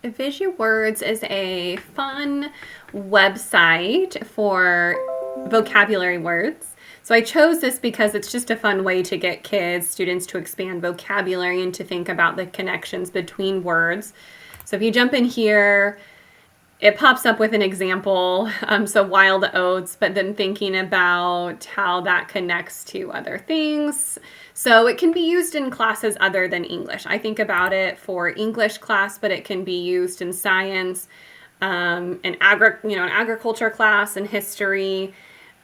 VisuWords is a fun website for vocabulary words. So I chose this because it's just a fun way to get kids, students to expand vocabulary and to think about the connections between words. So if you jump in here, it pops up with an example, so wild oats, but then thinking about how that connects to other things. So it can be used in classes other than English. I think about it for English class, but it can be used in science, an agriculture class, and history.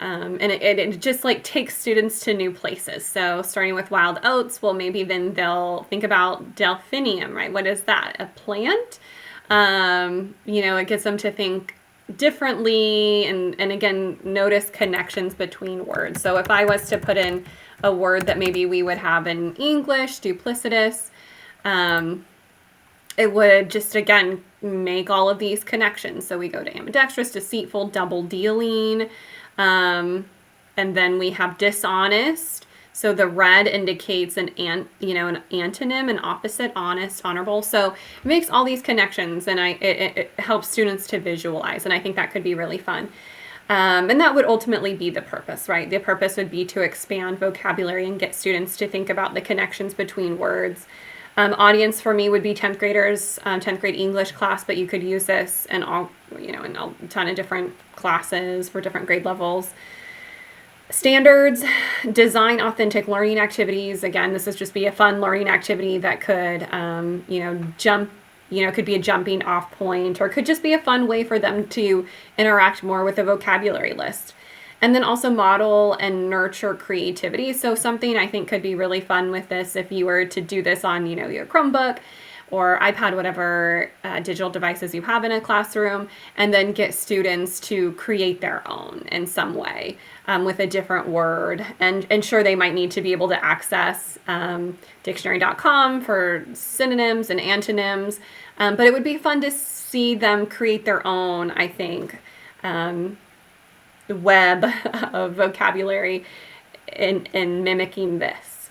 And it just like takes students to new places. So starting with wild oats, well, maybe then they'll think about delphinium, right? What is that? A plant? It gets them to think differently and again, notice connections between words. So if I was to put in a word that maybe we would have in English, duplicitous, it would just, again, make all of these connections. So we go to ambidextrous, deceitful, double dealing, and then we have dishonest. So the red indicates an antonym, an opposite, honest, honorable. So it makes all these connections, and it helps students to visualize, and I think that could be really fun. And that would ultimately be the purpose, right? The purpose would be to expand vocabulary and get students to think about the connections between words. Audience for me would be 10th graders, 10th grade English class, but you could use this in in a ton of different classes for different grade levels. Standards, design authentic learning activities. Again, this would just be a fun learning activity that could, could be a jumping off point, or could just be a fun way for them to interact more with a vocabulary list. And then also model and nurture creativity. So something I think could be really fun with this, if you were to do this on, your Chromebook or iPad, whatever digital devices you have in a classroom, and then get students to create their own in some way with a different word. And sure, they might need to be able to access dictionary.com for synonyms and antonyms, but it would be fun to see them create their own, I think, web of vocabulary in mimicking this.